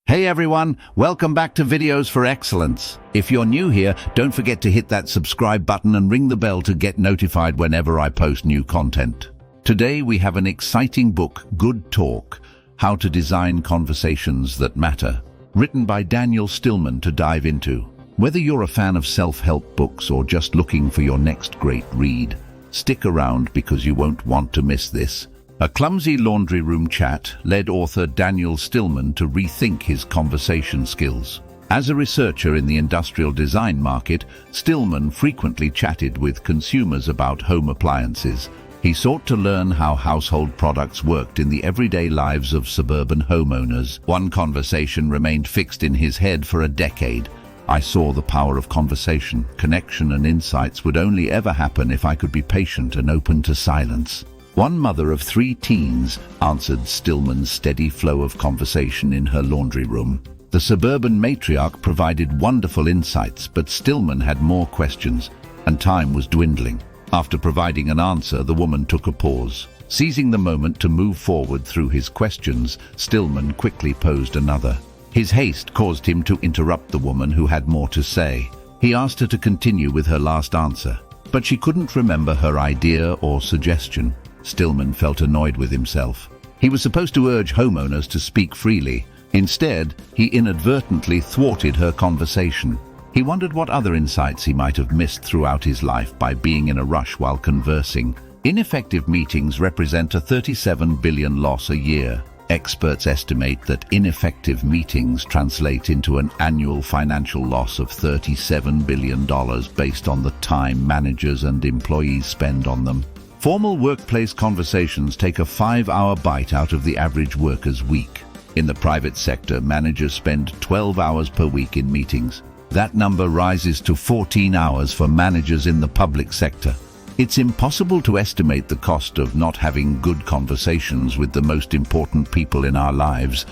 Hey everyone, welcome back to Videos for Excellence. If you're new here, don't forget to hit that subscribe button and ring the bell to get notified whenever I post new content. Today we have an exciting book, Good Talk, How to Design Conversations That Matter, written by Daniel Stillman to dive into. Whether you're a fan of self-help books or just looking for your next great read, stick around because you won't want to miss this. A clumsy laundry room chat led author Daniel Stillman to rethink his conversation skills. As a researcher in the industrial design market, Stillman frequently chatted with consumers about home appliances. He sought to learn how household products worked in the everyday lives of suburban homeowners. One conversation remained fixed in his head for a decade. I saw the power of conversation, connection and insights would only ever happen if I could be patient and open to silence. One mother of 3 teens answered Stillman's steady flow of conversation in her laundry room. The suburban matriarch provided wonderful insights, but Stillman had more questions, and time was dwindling. After providing an answer, the woman took a pause. Seizing the moment to move forward through his questions, Stillman quickly posed another. His haste caused him to interrupt the woman who had more to say. He asked her to continue with her last answer, but she couldn't remember her idea or suggestion. Stillman felt annoyed with himself. He was supposed to urge homeowners to speak freely. Instead, he inadvertently thwarted her conversation. He wondered what other insights he might have missed throughout his life by being in a rush while conversing. Ineffective meetings represent a $37 billion loss a year. Experts estimate that ineffective meetings translate into an annual financial loss of $37 billion based on the time managers and employees spend on them. Formal workplace conversations take a 5-hour bite out of the average worker's week. In the private sector, managers spend 12 hours per week in meetings. That number rises to 14 hours for managers in the public sector. It's impossible to estimate the cost of not having good conversations with the most important people in our lives.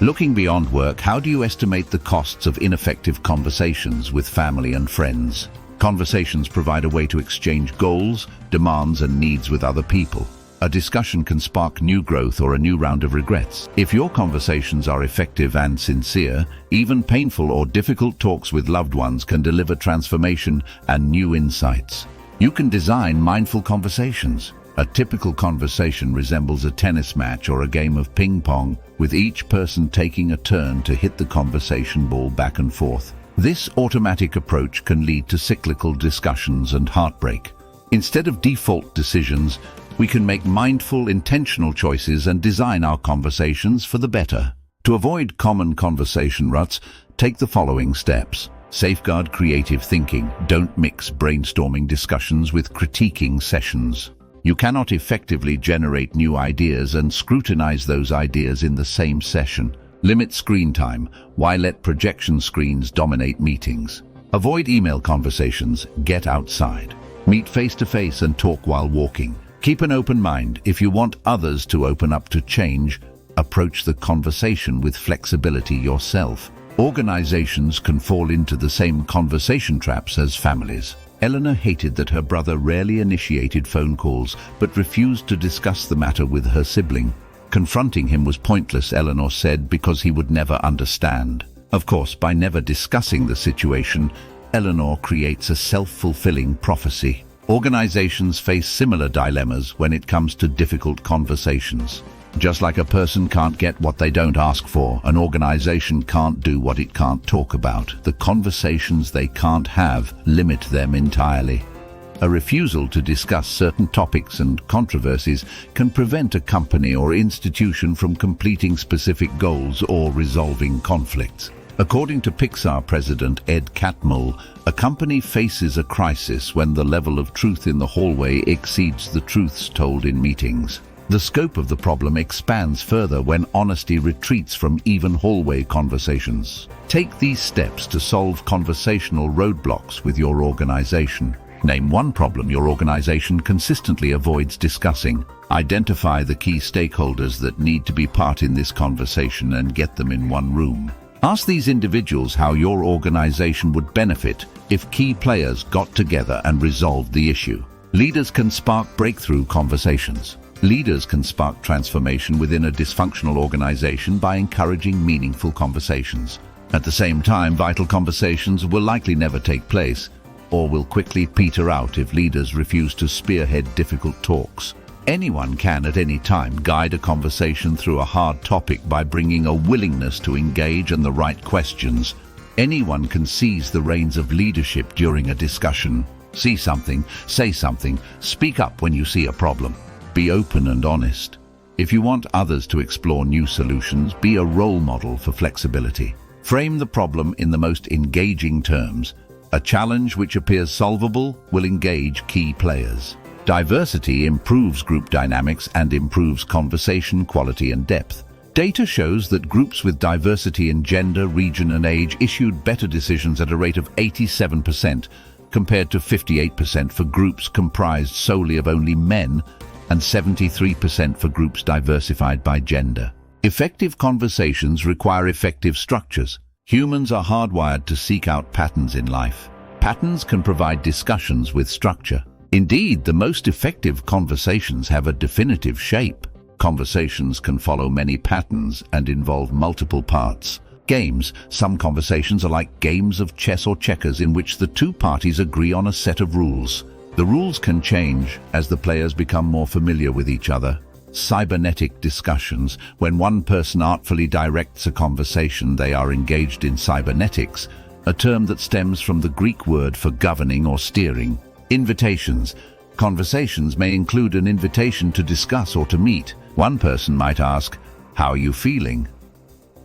Looking beyond work, how do you estimate the costs of ineffective conversations with family and friends? Conversations provide a way to exchange goals, demands and needs with other people. A discussion can spark new growth or a new round of regrets. If your conversations are effective and sincere, even painful or difficult talks with loved ones can deliver transformation and new insights. You can design mindful conversations. A typical conversation resembles a tennis match or a game of ping pong, with each person taking a turn to hit the conversation ball back and forth. This automatic approach can lead to cyclical discussions and heartbreak. Instead of default decisions, we can make mindful, intentional choices and design our conversations for the better. To avoid common conversation ruts, take the following steps. Safeguard creative thinking. Don't mix brainstorming discussions with critiquing sessions. You cannot effectively generate new ideas and scrutinize those ideas in the same session. Limit screen time. Why let projection screens dominate meetings? Avoid email conversations. Get outside. Meet face-to-face and talk while walking. Keep an open mind. If you want others to open up to change, approach the conversation with flexibility yourself. Organizations can fall into the same conversation traps as families. Eleanor hated that her brother rarely initiated phone calls, but refused to discuss the matter with her sibling. Confronting him was pointless, Eleanor said, because he would never understand. Of course, by never discussing the situation, Eleanor creates a self-fulfilling prophecy. Organizations face similar dilemmas when it comes to difficult conversations. Just like a person can't get what they don't ask for, an organization can't do what it can't talk about. The conversations they can't have limit them entirely. A refusal to discuss certain topics and controversies can prevent a company or institution from completing specific goals or resolving conflicts. According to Pixar president Ed Catmull, a company faces a crisis when the level of truth in the hallway exceeds the truths told in meetings. The scope of the problem expands further when honesty retreats from even hallway conversations. Take these steps to solve conversational roadblocks with your organization. Name one problem your organization consistently avoids discussing. Identify the key stakeholders that need to be part in this conversation and get them in one room. Ask these individuals how your organization would benefit if key players got together and resolved the issue. Leaders can spark breakthrough conversations. Leaders can spark transformation within a dysfunctional organization by encouraging meaningful conversations. At the same time, vital conversations will likely never take place, or will quickly peter out if leaders refuse to spearhead difficult talks. Anyone can at any time guide a conversation through a hard topic by bringing a willingness to engage and the right questions. Anyone can seize the reins of leadership during a discussion. See something, say something, speak up when you see a problem. Be open and honest. If you want others to explore new solutions, be a role model for flexibility. Frame the problem in the most engaging terms. A challenge which appears solvable will engage key players. Diversity improves group dynamics and improves conversation quality and depth. Data shows that groups with diversity in gender, region and age issued better decisions at a rate of 87%, compared to 58% for groups comprised solely of only men and 73% for groups diversified by gender. Effective conversations require effective structures. Humans are hardwired to seek out patterns in life. Patterns can provide discussions with structure. Indeed, the most effective conversations have a definitive shape. Conversations can follow many patterns and involve multiple parts. Games. Some conversations are like games of chess or checkers in which the two parties agree on a set of rules. The rules can change as the players become more familiar with each other. Cybernetic discussions. When one person artfully directs a conversation, they are engaged in cybernetics, a term that stems from the Greek word for governing or steering. Invitations. Conversations may include an invitation to discuss or to meet. One person might ask, "How are you feeling?"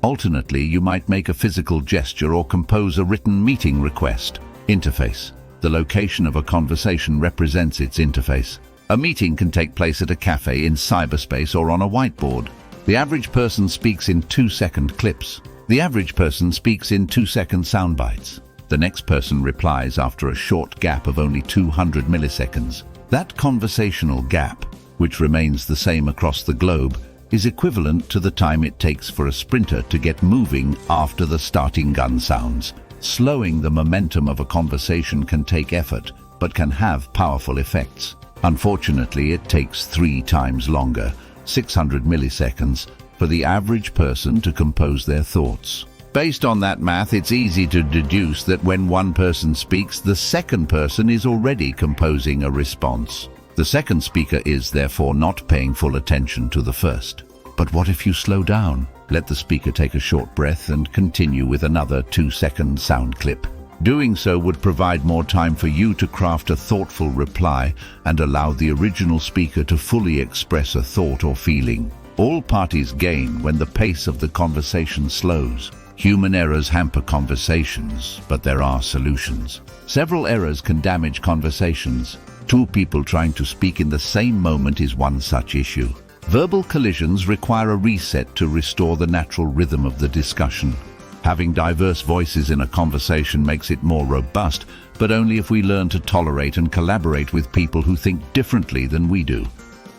Alternately, you might make a physical gesture or compose a written meeting request. Interface. The location of a conversation represents its interface. A meeting can take place at a cafe, in cyberspace, or on a whiteboard. The average person speaks in 2-second clips. The average person speaks in 2-second sound bites. The next person replies after a short gap of only 200 milliseconds. That conversational gap, which remains the same across the globe, is equivalent to the time it takes for a sprinter to get moving after the starting gun sounds. Slowing the momentum of a conversation can take effort, but can have powerful effects. Unfortunately, it takes 3 times longer, 600 milliseconds, for the average person to compose their thoughts. Based on that math, it's easy to deduce that when one person speaks, the second person is already composing a response. The second speaker is therefore not paying full attention to the first. But what if you slow down? Let the speaker take a short breath and continue with another 2-second sound clip. Doing so would provide more time for you to craft a thoughtful reply and allow the original speaker to fully express a thought or feeling. All parties gain when the pace of the conversation slows. Human errors hamper conversations, but there are solutions. Several errors can damage conversations. 2 people trying to speak in the same moment is one such issue. Verbal collisions require a reset to restore the natural rhythm of the discussion. Having diverse voices in a conversation makes it more robust, but only if we learn to tolerate and collaborate with people who think differently than we do.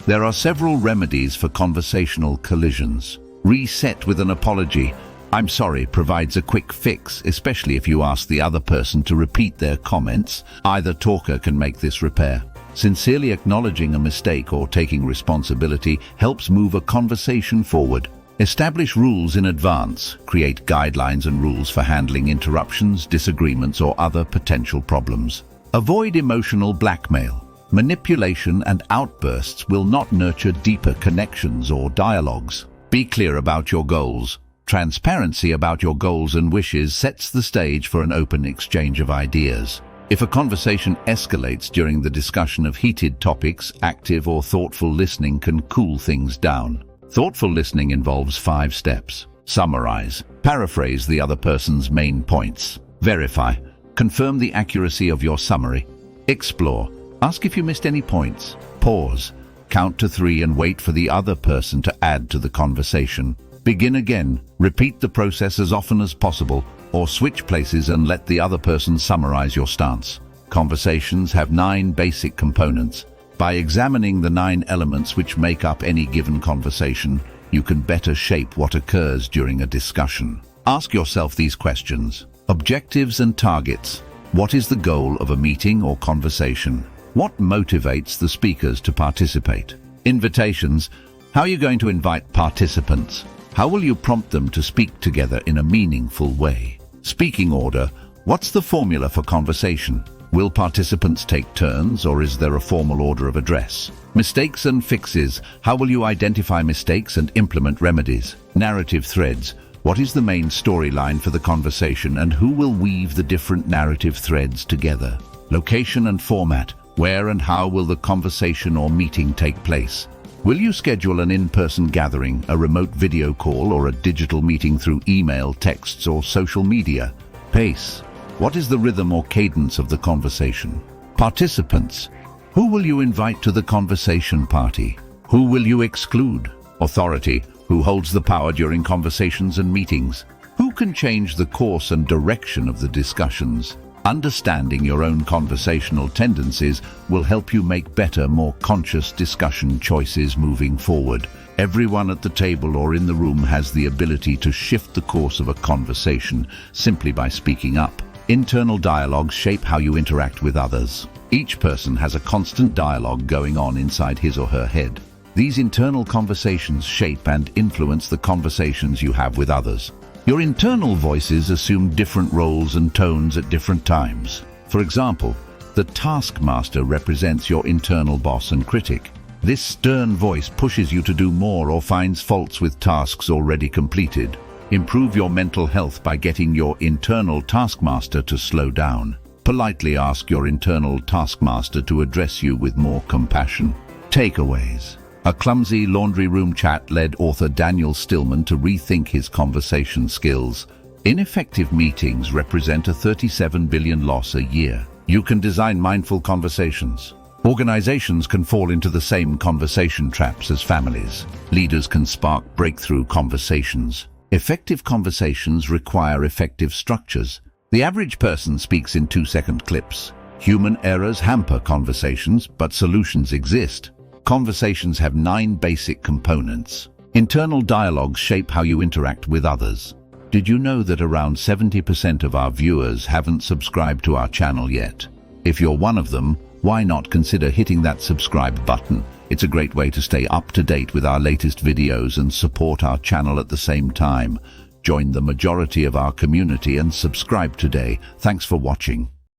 There are several remedies for conversational collisions. Reset with an apology. "I'm sorry" provides a quick fix, especially if you ask the other person to repeat their comments. Either talker can make this repair. Sincerely acknowledging a mistake or taking responsibility helps move a conversation forward. Establish rules in advance. Create guidelines and rules for handling interruptions, disagreements, or other potential problems. Avoid emotional blackmail. Manipulation and outbursts will not nurture deeper connections or dialogues. Be clear about your goals. Transparency about your goals and wishes sets the stage for an open exchange of ideas. If a conversation escalates during the discussion of heated topics, active or thoughtful listening can cool things down. Thoughtful listening involves 5 steps. Summarize. Paraphrase the other person's main points. Verify. Confirm the accuracy of your summary. Explore. Ask if you missed any points. Pause. Count to 3 and wait for the other person to add to the conversation. Begin again. Repeat the process as often as possible, or switch places and let the other person summarize your stance. Conversations have 9 basic components. By examining the 9 elements which make up any given conversation, you can better shape what occurs during a discussion. Ask yourself these questions. Objectives and targets. What is the goal of a meeting or conversation? What motivates the speakers to participate? Invitations. How are you going to invite participants? How will you prompt them to speak together in a meaningful way? Speaking order. What's the formula for conversation? Will participants take turns, or is there a formal order of address? Mistakes and fixes. How will you identify mistakes and implement remedies? Narrative threads. What is the main storyline for the conversation, and who will weave the different narrative threads together? Location and format. Where and how will the conversation or meeting take place? Will you schedule an in-person gathering, a remote video call, or a digital meeting through email, texts, or social media? Pace. What is the rhythm or cadence of the conversation? Participants. Who will you invite to the conversation party? Who will you exclude? Authority. Who holds the power during conversations and meetings? Who can change the course and direction of the discussions? Understanding your own conversational tendencies will help you make better, more conscious discussion choices moving forward. Everyone at the table or in the room has the ability to shift the course of a conversation simply by speaking up. Internal dialogues shape how you interact with others. Each person has a constant dialogue going on inside his or her head. These internal conversations shape and influence the conversations you have with others. Your internal voices assume different roles and tones at different times. For example, the taskmaster represents your internal boss and critic. This stern voice pushes you to do more or finds faults with tasks already completed. Improve your mental health by getting your internal taskmaster to slow down. Politely ask your internal taskmaster to address you with more compassion. Takeaways. A clumsy laundry room chat led author Daniel Stillman to rethink his conversation skills. Ineffective meetings represent a 37 billion loss a year. You can design mindful conversations. Organizations can fall into the same conversation traps as families. Leaders can spark breakthrough conversations. Effective conversations require effective structures. The average person speaks in 2-second clips. Human errors hamper conversations, but solutions exist. Conversations have 9 basic components. Internal dialogues shape how you interact with others. Did you know that around 70% of our viewers haven't subscribed to our channel yet? If you're one of them, why not consider hitting that subscribe button? It's a great way to stay up to date with our latest videos and support our channel at the same time. Join the majority of our community and subscribe today. Thanks for watching.